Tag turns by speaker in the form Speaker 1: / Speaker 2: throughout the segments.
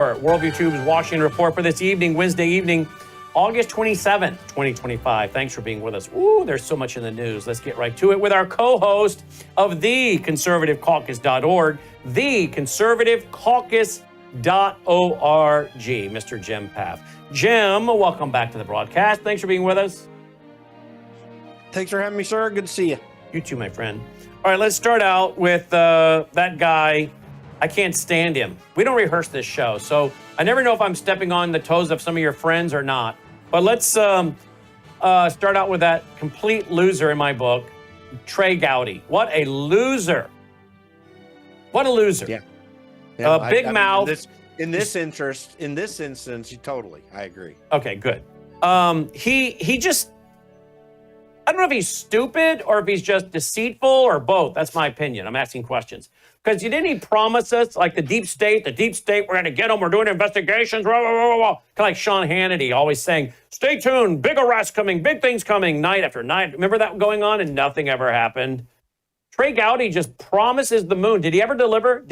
Speaker 1: Worldview Tube's Washington Report for this evening, Wednesday evening, August 27th, 2025. Thanks for being with us. Ooh, there's so much in the news. Let's get right to it with our co-host of theconservativecaucus.org, theconservativecaucus.org, Mr. Jim Paff. Jim, welcome back to the broadcast. Thanks for being with us.
Speaker 2: Thanks for having me, sir. Good to see you.
Speaker 1: You too, my friend. All right, let's start out with that guy. I can't stand him. We don't rehearse this show, so I never know if I'm stepping on the toes of some of your friends or not. But let's start out with that complete loser in my book, Trey Gowdy. What a loser. What a loser.
Speaker 2: Yeah.
Speaker 1: Big mouth.
Speaker 2: In this instance, totally. I agree.
Speaker 1: Okay, good. He just, I don't know if he's stupid or if he's just deceitful or both. That's my opinion. I'm asking questions. Because didn't he promise us, like the deep state, we're going to get them, we're doing investigations, blah, blah, blah, blah. Kind of like Sean Hannity always saying, stay tuned, big arrests coming, big things coming, night after night. Remember that going on and nothing ever happened? Trey Gowdy just promises the moon. Did he ever deliver?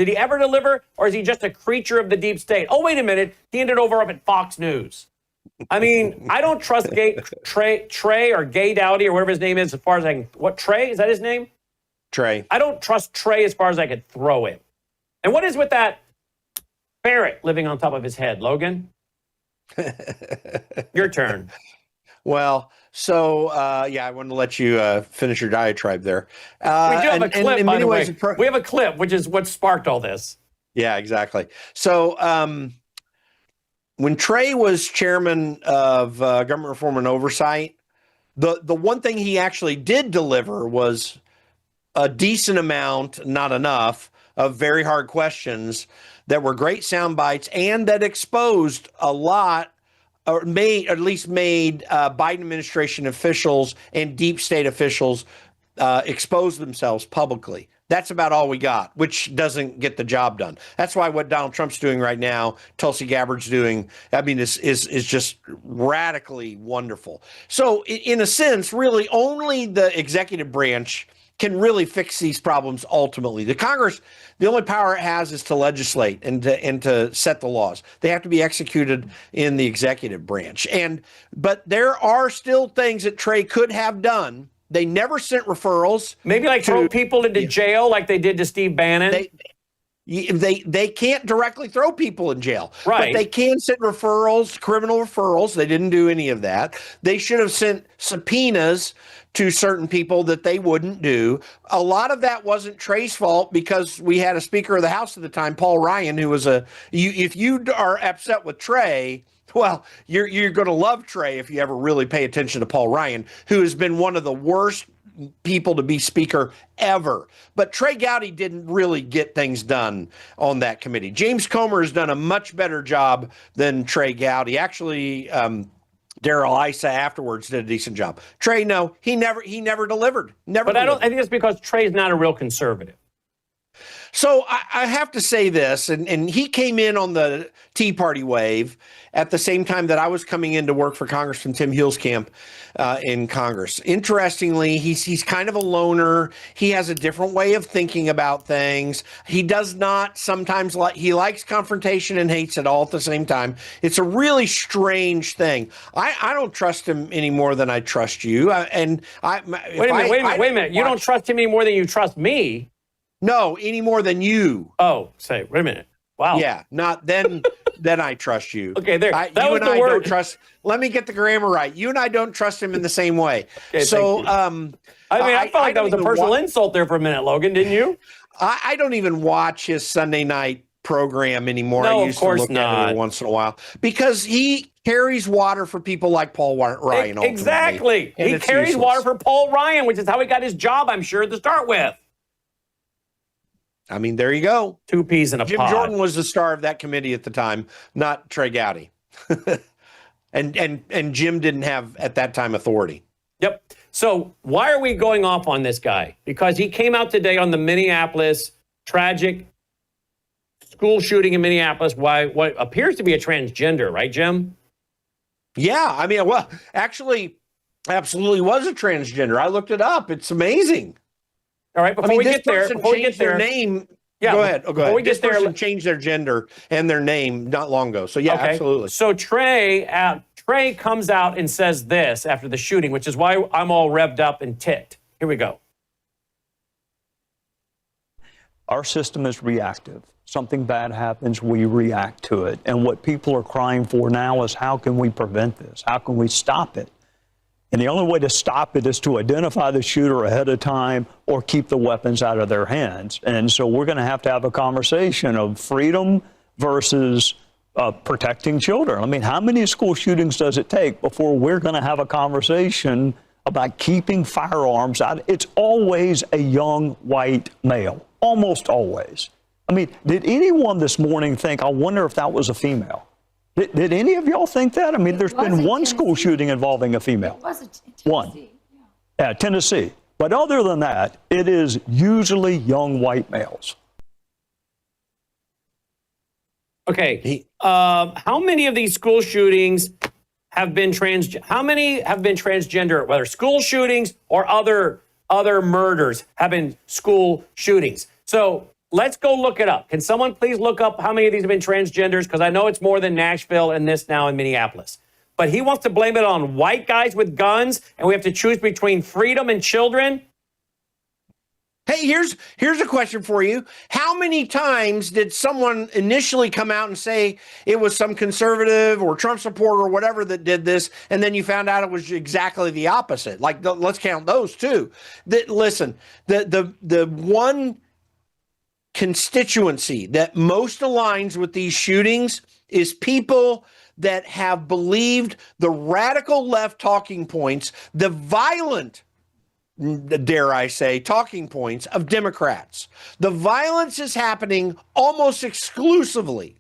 Speaker 1: Or is he just a creature of the deep state? Oh, wait a minute. He ended over up at Fox News. I mean, I don't trust Trey or Gay Dowdy or whatever his name is as far as I can. What, Trey? Is that his name?
Speaker 2: Trey.
Speaker 1: I don't trust Trey as far as I could throw him. And what is with that ferret living on top of his head, Logan? Your turn.
Speaker 2: Well, so, I wanted to let you finish your diatribe there.
Speaker 1: We do have a clip, by the way. We have a clip, which is what sparked all this.
Speaker 2: Yeah, exactly. So when Trey was chairman of Government Reform and Oversight, the one thing he actually did deliver was a decent amount, not enough, of very hard questions that were great sound bites and that exposed a lot, or made Biden administration officials and deep state officials expose themselves publicly. That's about all we got, which doesn't get the job done. That's why what Donald Trump's doing right now, Tulsi Gabbard's doing, I mean, is just radically wonderful. So in a sense, really only the executive branch can really fix these problems ultimately. The Congress, the only power it has is to legislate and to set the laws. They have to be executed in the executive branch. But there are still things that Trey could have done. They never sent referrals.
Speaker 1: Maybe like throw people into jail like they did to Steve Bannon.
Speaker 2: They can't directly throw people in jail.
Speaker 1: Right.
Speaker 2: But they can send referrals, criminal referrals. They didn't do any of that. They should have sent subpoenas to certain people that they wouldn't do. A lot of that wasn't Trey's fault because we had a Speaker of the House at the time, Paul Ryan, who was if you are upset with Trey, well, you're going to love Trey if you ever really pay attention to Paul Ryan, who has been one of the worst people to be speaker ever. But Trey Gowdy didn't really get things done on that committee. James Comer has done a much better job than Trey Gowdy. Actually, Darrell Issa afterwards did a decent job. Trey, no, he never delivered. Never. But
Speaker 1: I think it's because Trey's not a real conservative.
Speaker 2: So I have to say this, and he came in on the Tea Party wave at the same time that I was coming in to work for Congressman Tim Huelskamp in Congress. Interestingly, he's kind of a loner. He has a different way of thinking about things. He does not sometimes he likes confrontation and hates it all at the same time. It's a really strange thing. I don't trust him any more than I trust you. Wait a
Speaker 1: minute. You don't trust him any more than you trust me.
Speaker 2: No, any more than you.
Speaker 1: Oh, wait a minute. Wow.
Speaker 2: Yeah, not then. Then I trust you.
Speaker 1: Okay, there.
Speaker 2: You and I don't trust. Let me get the grammar right. You and I don't trust him in the same way. Okay, so,
Speaker 1: I felt like that was a personal insult there for a minute, Logan. Didn't you?
Speaker 2: I don't even watch his Sunday night program anymore.
Speaker 1: No,
Speaker 2: I used
Speaker 1: of course
Speaker 2: to look
Speaker 1: not.
Speaker 2: at it every once in a while because he carries water for people like Paul Ryan.
Speaker 1: Exactly. He carries water for Paul Ryan, which is how he got his job, I'm sure, to start with.
Speaker 2: I mean, there you go.
Speaker 1: Two peas in a pod.
Speaker 2: Jim Jordan was the star of that committee at the time, not Trey Gowdy. and Jim didn't have, at that time, authority.
Speaker 1: Yep. So why are we going off on this guy? Because he came out today on the Minneapolis tragic school shooting in Minneapolis. What appears to be a transgender, right, Jim?
Speaker 2: Yeah. I mean, well, actually, absolutely was a transgender. I looked it up. It's amazing.
Speaker 1: All right, before we get there,
Speaker 2: their name
Speaker 1: Yeah.
Speaker 2: Go ahead. Oh, go
Speaker 1: before
Speaker 2: ahead.
Speaker 1: we
Speaker 2: This
Speaker 1: get there,
Speaker 2: person changed their gender and their name not long ago. So yeah,
Speaker 1: okay.
Speaker 2: absolutely.
Speaker 1: So Trey comes out and says this after the shooting, which is why I'm all revved up and ticked. Here we go.
Speaker 3: Our system is reactive. Something bad happens, we react to it. And what people are crying for now is, how can we prevent this? How can we stop it? And the only way to stop it is to identify the shooter ahead of time or keep the weapons out of their hands. And so we're going to have a conversation of freedom versus protecting children. I mean, how many school shootings does it take before we're going to have a conversation about keeping firearms out? It's always a young white male, almost always. I mean, did anyone this morning think, I wonder if that was a female? Did any of y'all think that? I mean, there's been one school shooting involving a female.
Speaker 4: It was Tennessee.
Speaker 3: One. Yeah, Tennessee. But other than that, it is usually young white males.
Speaker 1: Okay. How many of these school shootings have been how many have been transgender, whether school shootings or other murders have been school shootings? So let's go look it up. Can someone please look up how many of these have been transgenders? Because I know it's more than Nashville and this now in Minneapolis. But he wants to blame it on white guys with guns, and we have to choose between freedom and children.
Speaker 2: Hey, here's a question for you. How many times did someone initially come out and say it was some conservative or Trump supporter or whatever that did this, and then you found out it was exactly the opposite? Like, let's count those too. Listen, the one constituency that most aligns with these shootings is people that have believed the radical left talking points, the violent, dare I say, talking points of Democrats. The violence is happening almost exclusively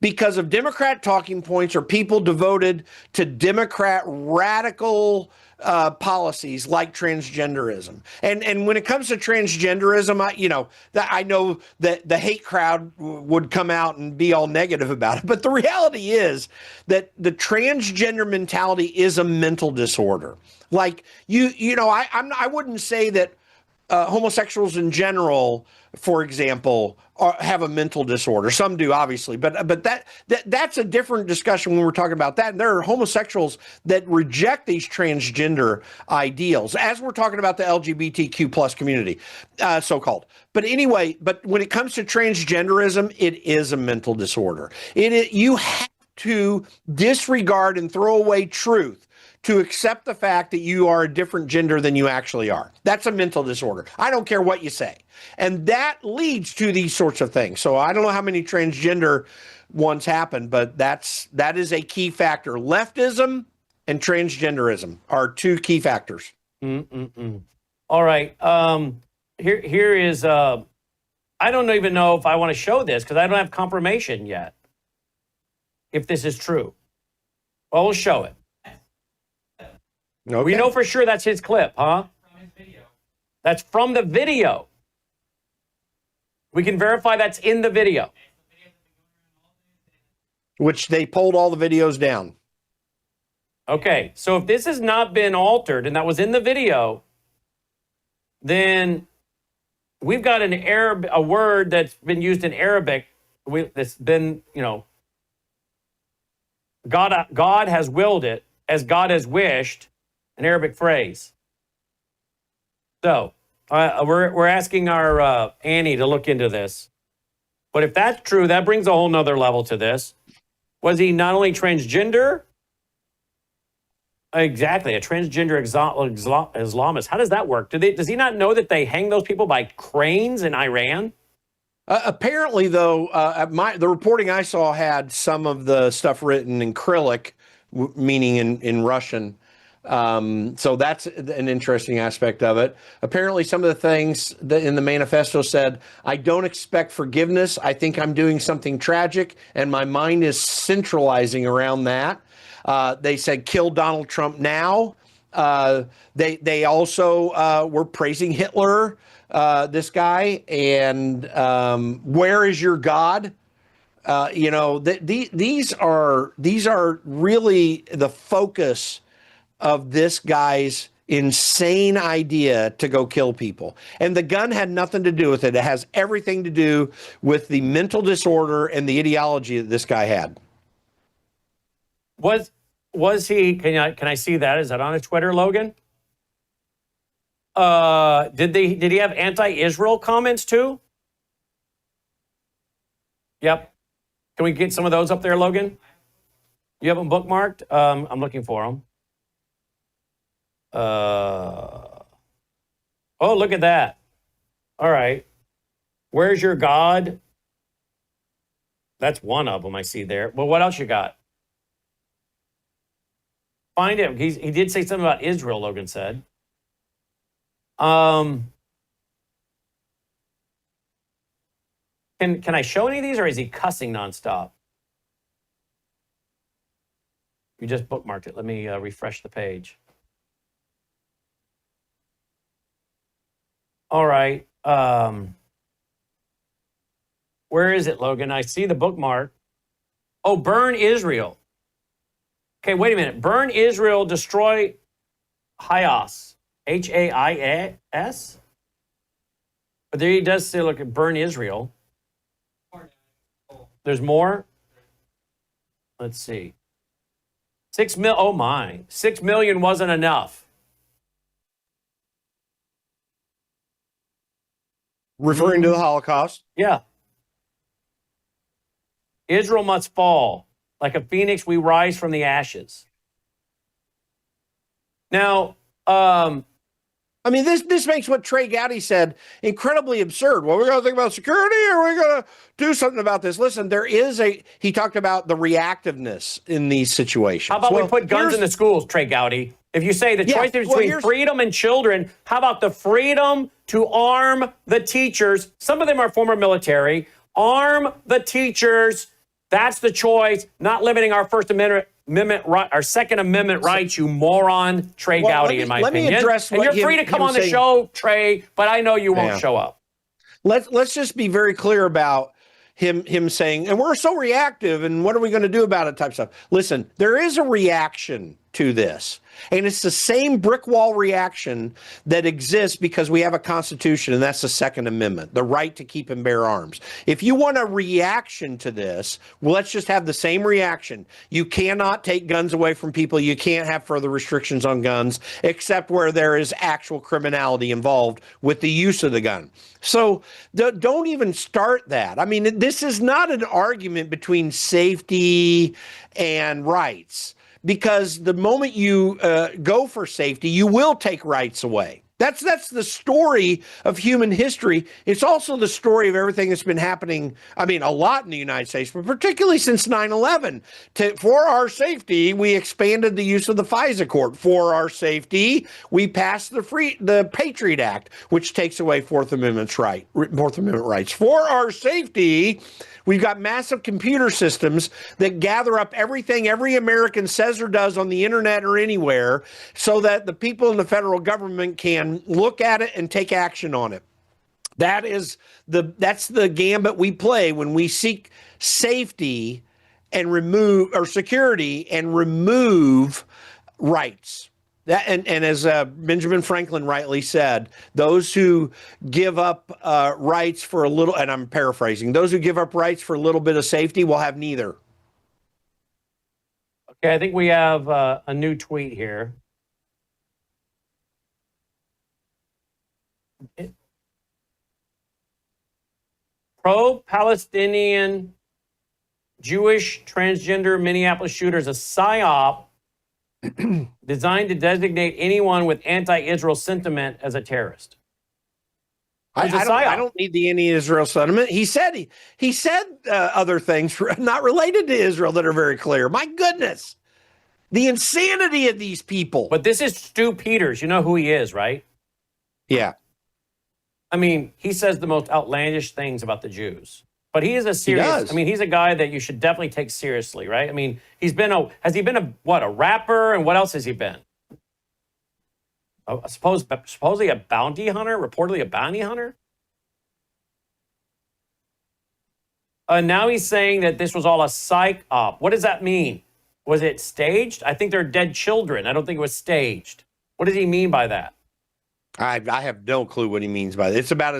Speaker 2: because of Democrat talking points or people devoted to Democrat radical policies like transgenderism. And when it comes to transgenderism, I know that the hate crowd would come out and be all negative about it. But the reality is that the transgender mentality is a mental disorder. Like I wouldn't say that homosexuals in general, for example, have a mental disorder. Some do, obviously, but that's a different discussion when we're talking about that. And there are homosexuals that reject these transgender ideals, as we're talking about the LGBTQ plus community, so-called. But anyway, but when it comes to transgenderism, it is a mental disorder. You have to disregard and throw away truth to accept the fact that you are a different gender than you actually are. That's a mental disorder. I don't care what you say. And that leads to these sorts of things. So I don't know how many transgender ones happen, but that is a key factor. Leftism and transgenderism are two key factors.
Speaker 1: All right. Here is, I don't even know if I want to show this because I don't have confirmation yet if this is true. Well, we'll show it.
Speaker 2: Okay.
Speaker 1: We know for sure that's his clip, huh?
Speaker 5: From his video.
Speaker 1: That's from the video. We can verify that's in the video.
Speaker 2: Which they pulled all the videos down.
Speaker 1: Okay, so if this has not been altered and that was in the video, then we've got a word that's been used in Arabic that's been, God has willed it as God has wished, an Arabic phrase. So we're asking our Annie to look into this. But if that's true, that brings a whole nother level to this. Was he not only transgender? Exactly, a transgender Islamist. How does that work? Does he not know that they hang those people by cranes in Iran?
Speaker 2: Apparently, though, the reporting I saw had some of the stuff written in Cyrillic, meaning in Russian. So that's an interesting aspect of it. Apparently, some of the things that in the manifesto said, I don't expect forgiveness. I think I'm doing something tragic, and my mind is centralizing around that. They said, kill Donald Trump now. They also were praising Hitler, this guy, and where is your God? These are really the focus of this guy's insane idea to go kill people. And the gun had nothing to do with it. It has everything to do with the mental disorder and the ideology that this guy had.
Speaker 1: Was he, can I see that? Is that on his Twitter, Logan? Did he have anti-Israel comments too? Yep. Can we get some of those up there, Logan? You have them bookmarked? I'm looking for them. Oh, look at that. All right. Where's your God? That's one of them I see there. Well, what else you got? Find him. He did say something about Israel, Logan said. Can I show any of these, or is he cussing nonstop? You just bookmarked it. Let me refresh the page. All right. Where is it, Logan? I see the bookmark. Oh, burn Israel. Okay, wait a minute. Burn Israel, destroy Hias. H-A-I-S? But there he does say, look, at burn Israel. There's more? Let's see. 6 mil. Oh, my. 6 million wasn't enough.
Speaker 2: Referring to the Holocaust?
Speaker 1: Yeah. Israel must fall. Like a phoenix, we rise from the ashes. Now,
Speaker 2: I mean, this makes what Trey Gowdy said incredibly absurd. Well, we're going to think about security, or we're going to do something about this. Listen, he talked about the reactiveness in these situations.
Speaker 1: How about we put guns in the schools, Trey Gowdy? If you say the choice is between freedom and children, how about the freedom to arm the teachers? Some of them are former military. Arm the teachers. That's the choice, not limiting our First Amendment our Second Amendment rights, you moron, Trey Gowdy, in my opinion. Let me address and you're free to come on the show, Trey, but I know you won't show up.
Speaker 2: Let's just be very clear about him saying, and we're so reactive, and what are we going to do about it type stuff. Listen, there is a reaction to this. And it's the same brick wall reaction that exists because we have a constitution, and that's the Second Amendment, the right to keep and bear arms. If you want a reaction to this, well, let's just have the same reaction. You cannot take guns away from people. You can't have further restrictions on guns, except where there is actual criminality involved with the use of the gun. So don't even start that. I mean, this is not an argument between safety and rights. Because the moment you go for safety, you will take rights away. That's the story of human history. It's also the story of everything that's been happening, I mean, a lot in the United States, but particularly since 9/11. For our safety, we expanded the use of the FISA court. For our safety, we passed the Patriot Act, which takes away Fourth Amendment rights. For our safety, we've got massive computer systems that gather up everything every American says or does on the internet or anywhere so that the people in the federal government can look at it and take action on it. That's the gambit we play when we seek safety and remove, or security and remove rights. And as Benjamin Franklin rightly said, those who give up rights for a little, and I'm paraphrasing, those who give up rights for a little bit of safety will have neither.
Speaker 1: Okay, I think we have a new tweet here. Pro-Palestinian Jewish transgender Minneapolis shooter is a psyop designed to designate anyone with anti-Israel sentiment as a terrorist.
Speaker 2: I don't need the anti-Israel sentiment. He said other things not related to Israel that are very clear. My goodness, the insanity of these people.
Speaker 1: But this is Stu Peters. You know who he is, right?
Speaker 2: Yeah.
Speaker 1: I mean, he says the most outlandish things about the Jews. But he is a serious, he's a guy that you should definitely take seriously, right? I mean, has he been a rapper, and what else has he been? Supposedly a bounty hunter, reportedly a bounty hunter? Now he's saying that this was all a psych op. What does that mean? Was it staged? I think they're dead children. I don't think it was staged. What does he mean by that?
Speaker 2: I have no clue what he means by that. It's about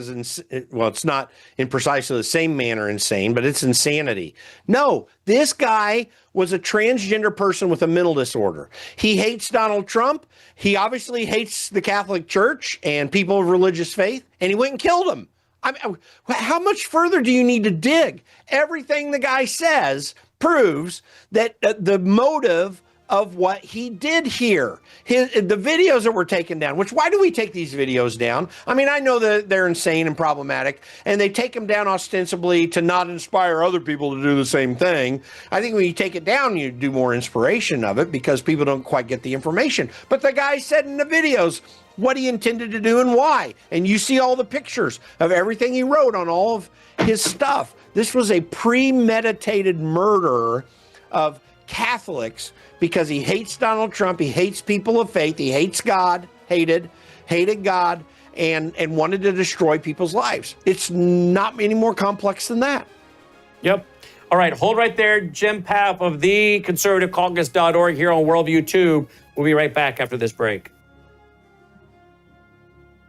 Speaker 2: well, it's not in precisely the same manner insane, but it's insanity. No, this guy was a transgender person with a mental disorder. He hates Donald Trump. He obviously hates the Catholic Church and people of religious faith, and he went and killed him. How much further do you need to dig? Everything the guy says proves that the motive of what he did here. The videos that were taken down, which why do we take these videos down? I mean, I know that they're insane and problematic, and they take them down ostensibly to not inspire other people to do the same thing. I think when you take it down, you do more inspiration of it because people don't quite get the information. But the guy said in the videos what he intended to do and why. And you see all the pictures of everything he wrote on all of his stuff. This was a premeditated murder of Catholics because he hates Donald Trump, he hates people of faith, he hates God, hated God, and wanted to destroy people's lives. It's not any more complex than that.
Speaker 1: Yep. All right, hold right there. Jim Papp of theconservativecaucus.org here on Worldview Tube. We'll be right back after this break.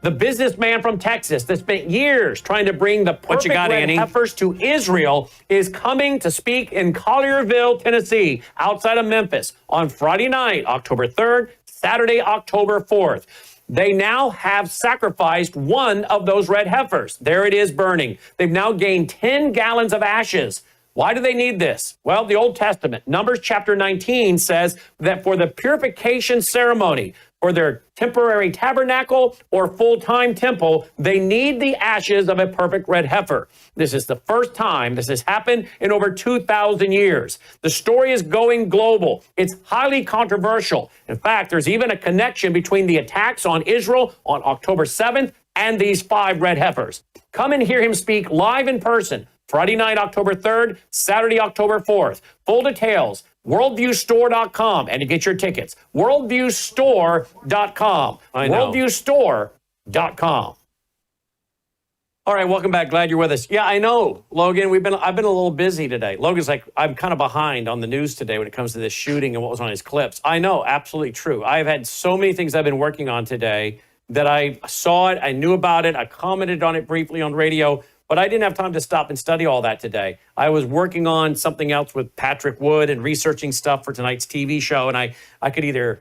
Speaker 1: The businessman from Texas that spent years trying to bring the perfect red heifers to Israel is coming to speak in Collierville, Tennessee, outside of Memphis, on Friday night, October 3rd, Saturday, October 4th. They now have sacrificed one of those red heifers. There it is burning. They've now gained 10 gallons of ashes. Why do they need this? Well, the Old Testament, Numbers chapter 19, says that for the purification ceremony, for their temporary tabernacle or full-time temple, they need the ashes of a perfect red heifer. This is the first time this has happened in over 2,000 years. The story is going global. It's highly controversial. In fact, there's even a connection between the attacks on Israel on October 7th and these 5 red heifers. Come and hear him speak live in person, Friday night, October 3rd, Saturday, October 4th. Full details, worldviewstore.com, and to get your tickets, worldviewstore.com. Worldviewstore.com. All right, welcome back. Glad you're with us. Yeah, I know, Logan. I've been a little busy today. Logan's like, I'm kind of behind on the news today when it comes to this shooting and what was on his clips. I know, absolutely true. I've had so many things I've been working on today that I saw it, I knew about it, I commented on it briefly on radio, but I didn't have time to stop and study all that today. I was working on something else with Patrick Wood and researching stuff for tonight's TV show, and I could either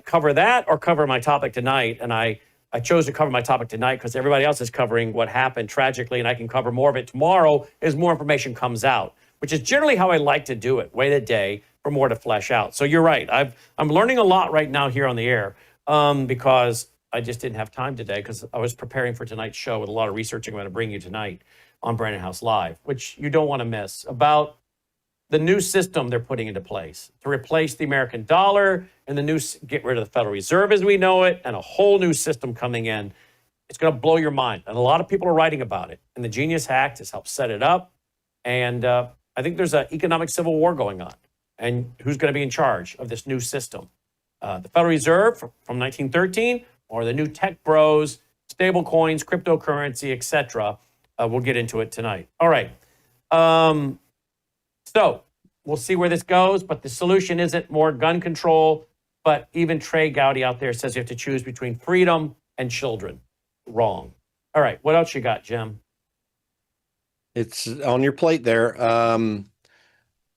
Speaker 1: cover that or cover my topic tonight, and I chose to cover my topic tonight because everybody else is covering what happened tragically, and I can cover more of it tomorrow as more information comes out, which is generally how I like to do it. Wait a day for more to flesh out. So you're right. I'm learning a lot right now here on the air because I just didn't have time today because I was preparing for tonight's show with a lot of research I'm going to bring you tonight on Brandon House Live, which you don't want to miss, about the new system they're putting into place to replace the American dollar and get rid of the Federal Reserve as we know it, and a whole new system coming in. It's going to blow your mind. And a lot of people are writing about it. And the Genius Act has helped set it up. And I think there's an economic civil war going on. And who's going to be in charge of this new system? The Federal Reserve from 1913, or the new tech bros, stable coins, cryptocurrency, etc. We'll get into it tonight. All right. So we'll see where this goes, but the solution isn't more gun control. But even Trey Gowdy out there says you have to choose between freedom and children. Wrong. All right. What else you got, Jim?
Speaker 2: It's on your plate there.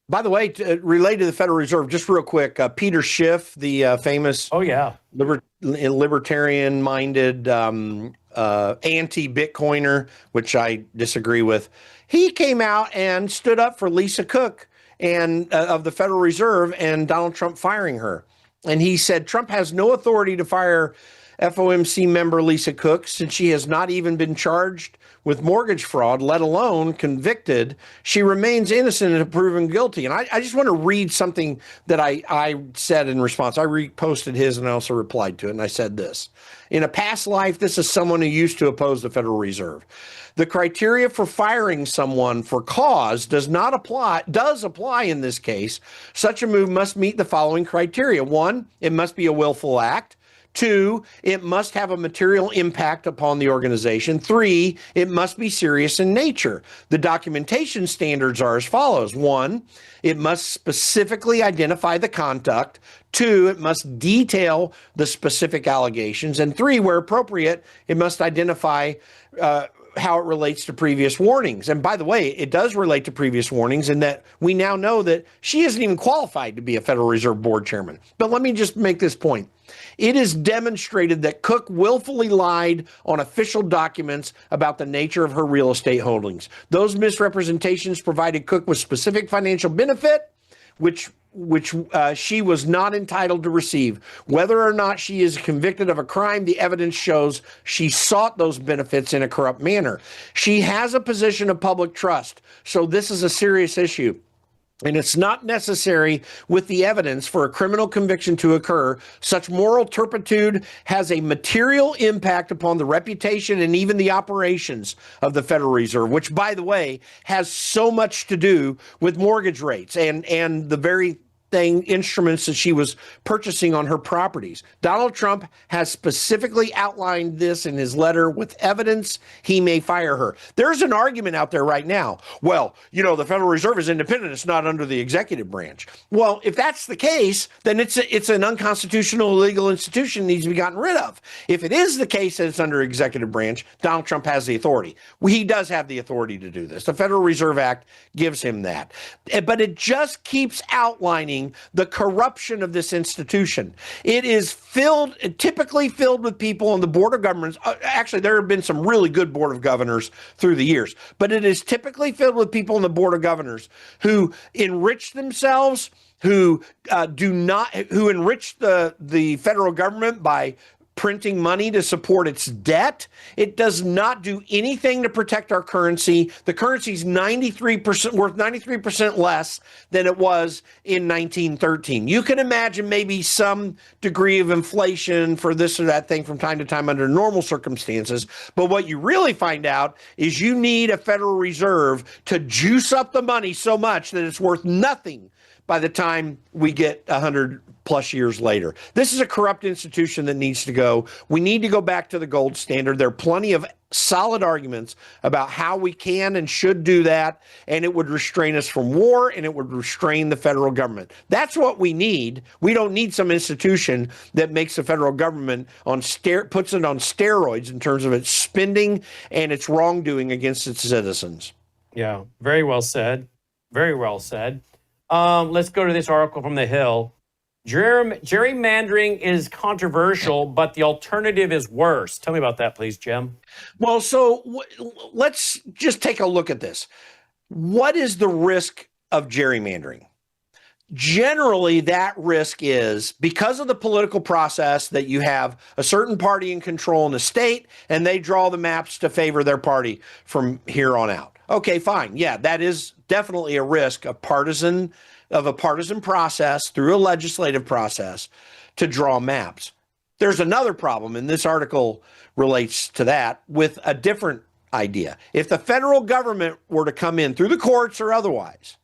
Speaker 2: By the way, related to the Federal Reserve, just real quick, Peter Schiff, the famous libertarian-minded anti-Bitcoiner, which I disagree with, he came out and stood up for Lisa Cook and of the Federal Reserve and Donald Trump firing her. And he said Trump has no authority to fire FOMC member Lisa Cook since she has not even been charged with mortgage fraud, let alone convicted. She remains innocent and proven guilty. And I just want to read something that I said in response. I reposted his and I also replied to it. And I said this: in a past life, this is someone who used to oppose the Federal Reserve. The criteria for firing someone for cause does apply in this case. Such a move must meet the following criteria. 1, it must be a willful act. 2, it must have a material impact upon the organization. 3, it must be serious in nature. The documentation standards are as follows. 1, it must specifically identify the conduct. 2, it must detail the specific allegations. And 3, where appropriate, it must identify how it relates to previous warnings. And by the way, it does relate to previous warnings in that we now know that she isn't even qualified to be a Federal Reserve Board chairman. But let me just make this point. It is demonstrated that Cook willfully lied on official documents about the nature of her real estate holdings. Those misrepresentations provided Cook with specific financial benefit, which she was not entitled to receive. Whether or not she is convicted of a crime, the evidence shows she sought those benefits in a corrupt manner. She has a position of public trust, so this is a serious issue. And it's not necessary with the evidence for a criminal conviction to occur. Such moral turpitude has a material impact upon the reputation and even the operations of the Federal Reserve, which, by the way, has so much to do with mortgage rates and the very instruments that she was purchasing on her properties. Donald Trump has specifically outlined this in his letter. With evidence, he may fire her. There's an argument out there right now. Well, the Federal Reserve is independent. It's not under the executive branch. Well, if that's the case, then it's an unconstitutional illegal institution that needs to be gotten rid of. If it is the case that it's under executive branch, Donald Trump has the authority. He does have the authority to do this. The Federal Reserve Act gives him that. But it just keeps outlining the corruption of this institution. It is typically filled with people on the Board of Governors. Actually, there have been some really good Board of Governors through the years, but it is typically filled with people on the Board of Governors who enrich themselves, who enrich the federal government by printing money to support its debt. It does not do anything to protect our currency. The currency is 93% worth 93% less than it was in 1913. You can imagine maybe some degree of inflation for this or that thing from time to time under normal circumstances. But what you really find out is you need a Federal Reserve to juice up the money so much that it's worth nothing by the time we get 100 plus years later. This is a corrupt institution that needs to go. We need to go back to the gold standard. There are plenty of solid arguments about how we can and should do that, and it would restrain us from war, and it would restrain the federal government. That's what we need. We don't need some institution that makes the federal government puts it on steroids in terms of its spending and its wrongdoing against its citizens.
Speaker 1: Yeah, very well said. Very well said. Let's go to this article from The Hill. Gerrymandering is controversial, but the alternative is worse. Tell me about that, please, Jim.
Speaker 2: Well, so let's just take a look at this. What is the risk of gerrymandering? Generally, that risk is because of the political process that you have a certain party in control in the state, and they draw the maps to favor their party from here on out. Okay, fine. Yeah, that is definitely a risk of a partisan process through a legislative process to draw maps. There's another problem, and this article relates to that with a different idea. If the federal government were to come in through the courts or otherwise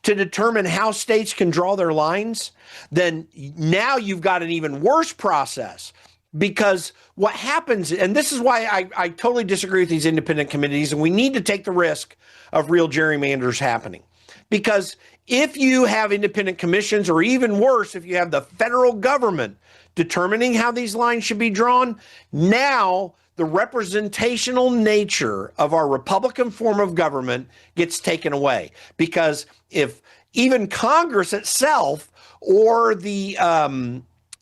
Speaker 2: to determine how states can draw their lines, then now you've got an even worse process. Because what happens, and this is why I totally disagree with these independent committees, and we need to take the risk of real gerrymanders happening. Because if you have independent commissions, or even worse, if you have the federal government determining how these lines should be drawn, now the representational nature of our Republican form of government gets taken away. Because if even Congress itself or the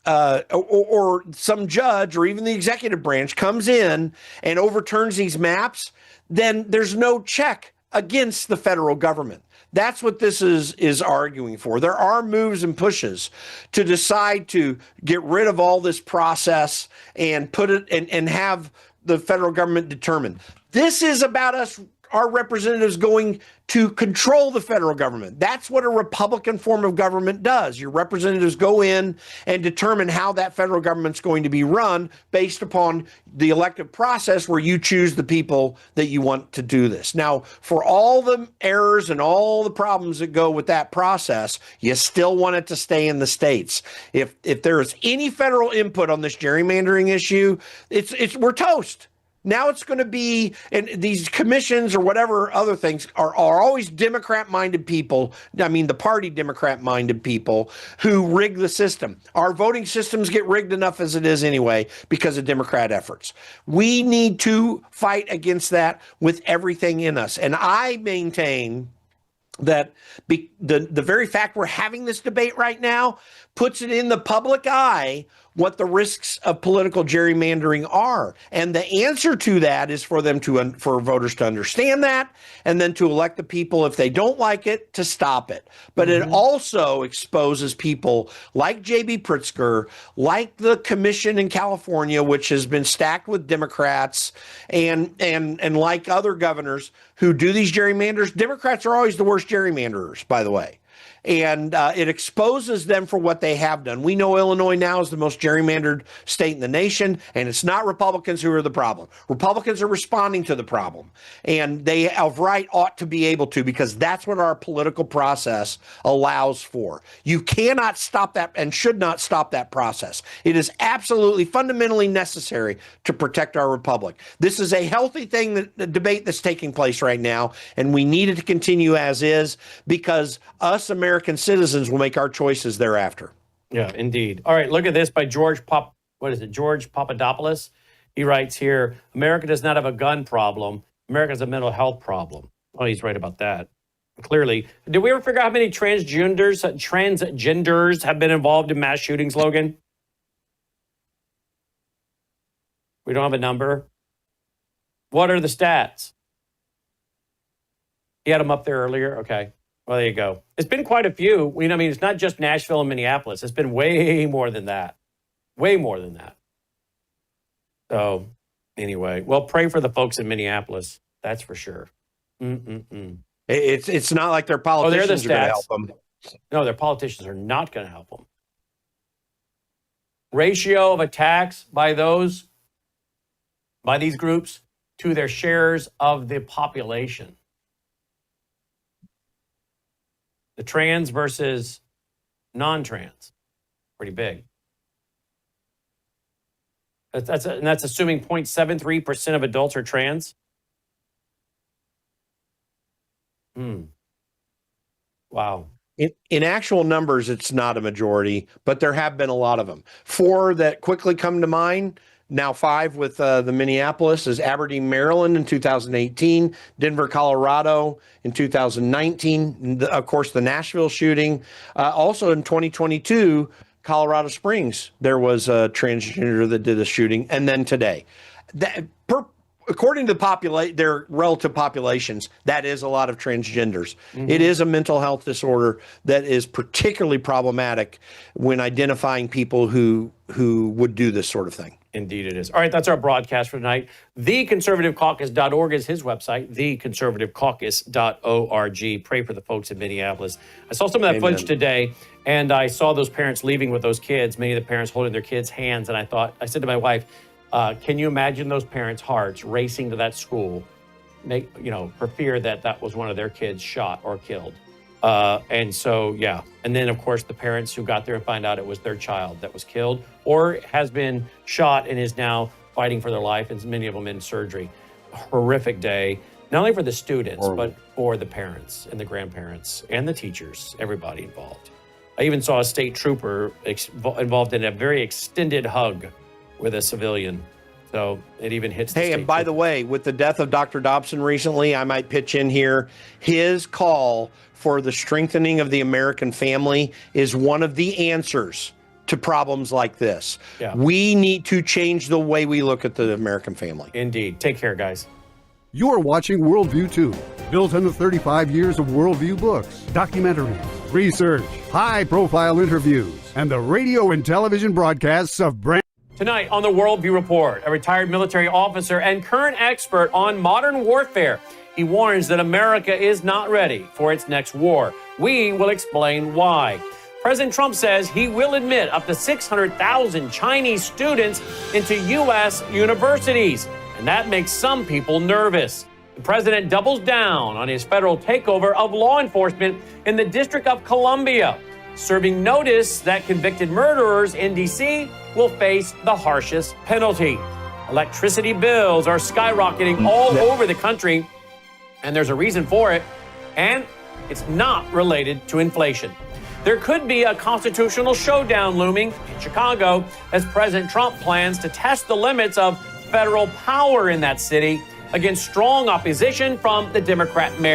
Speaker 2: or some judge or even the executive branch comes in and overturns these maps, then there's no check against the federal government. That's what this is arguing for. There are moves and pushes to decide to get rid of all this process and put it and have the federal government determine. This is about us our representatives going to control the federal government? That's what a Republican form of government does. Your representatives go in and determine how that federal government's going to be run based upon the elective process where you choose the people that you want to do this. Now, for all the errors and all the problems that go with that process, you still want it to stay in the states. If there is any federal input on this gerrymandering issue, we're toast. Now it's going to be, and these commissions or whatever other things are always Democrat-minded people. I mean, the party Democrat-minded people who rig the system. Our voting systems get rigged enough as it is anyway because of Democrat efforts. We need to fight against that with everything in us. And I maintain that the very fact we're having this debate right now puts it in the public eye what the risks of political gerrymandering are. And the answer to that is for voters to understand that and then to elect the people, if they don't like it, to stop it. But it also exposes people like J.B. Pritzker, like the commission in California, which has been stacked with Democrats, and like other governors who do these gerrymanders. Democrats are always the worst gerrymanderers, by the way. And it exposes them for what they have done. We know Illinois now is the most gerrymandered state in the nation, and it's not Republicans who are the problem. Republicans are responding to the problem, and they of right ought to be able to, because that's what our political process allows for. You cannot stop that and should not stop that process. It is absolutely fundamentally necessary to protect our republic. This is a healthy thing, the debate that's taking place right now, and we need it to continue as is, because us American citizens will make our choices thereafter.
Speaker 1: Yeah, indeed. All right, look at this by George Papadopoulos. He writes here, America does not have a gun problem. America has a mental health problem. Oh, he's right about that. Clearly. Did we ever figure out how many transgenders have been involved in mass shootings, Logan? We don't have a number. What are the stats? He had them up there earlier. Okay. Well, there you go. It's been quite a few. I mean, it's not just Nashville and Minneapolis. It's been way more than that. Way more than that. So, anyway, well, pray for the folks in Minneapolis. That's for sure.
Speaker 2: It's not like their politicians are going to help them.
Speaker 1: No, their politicians are not going to help them. Ratio of attacks by these groups to their shares of the population. The trans versus non-trans, pretty big. That's assuming 0.73% of adults are trans. Wow.
Speaker 2: In actual numbers, it's not a majority, but there have been a lot of them. 4 that quickly come to mind. Now 5 with the Minneapolis is Aberdeen, Maryland in 2018, Denver, Colorado in 2019, of course, the Nashville shooting. Also in 2022, Colorado Springs, there was a transgender that did a shooting, and then today. According to their relative populations, that is a lot of transgenders. It is a mental health disorder that is particularly problematic when identifying people who would do this sort of thing.
Speaker 1: Indeed it is. All right, that's our broadcast for tonight. TheConservativeCaucus.org is his website, TheConservativeCaucus.org. Pray for the folks in Minneapolis. I saw some of that footage today, and I saw those parents leaving with those kids, many of the parents holding their kids' hands, and I said to my wife, can you imagine those parents' hearts racing to that school, for fear that was one of their kids shot or killed? And so, yeah. And then, of course, the parents who got there and find out it was their child that was killed or has been shot and is now fighting for their life, and many of them in surgery. A horrific day, not only for the students, but for the parents and the grandparents and the teachers, everybody involved. I even saw a state trooper involved in a very extended hug with a civilian. So it even hits the
Speaker 2: Hey, and by the way, with the death of Dr. Dobson recently, I might pitch in here, his call for the strengthening of the American family is one of the answers to problems like this.
Speaker 1: Yeah.
Speaker 2: We need to change the way we look at the American family.
Speaker 1: Indeed. Take care, guys.
Speaker 4: You're watching Worldview 2, built on the 35 years of Worldview books, documentaries, research, high-profile interviews, and the radio and television broadcasts of brand.
Speaker 1: Tonight on the Worldview Report, a retired military officer and current expert on modern warfare. He warns that America is not ready for its next war. We will explain why. President Trump says he will admit up to 600,000 Chinese students into U.S. universities, and that makes some people nervous. The president doubles down on his federal takeover of law enforcement in the District of Columbia, serving notice that convicted murderers in D.C. will face the harshest penalty. Electricity bills are skyrocketing all over the country, and there's a reason for it, and it's not related to inflation. There could be a constitutional showdown looming in Chicago as President Trump plans to test the limits of federal power in that city against strong opposition from the Democrat mayor.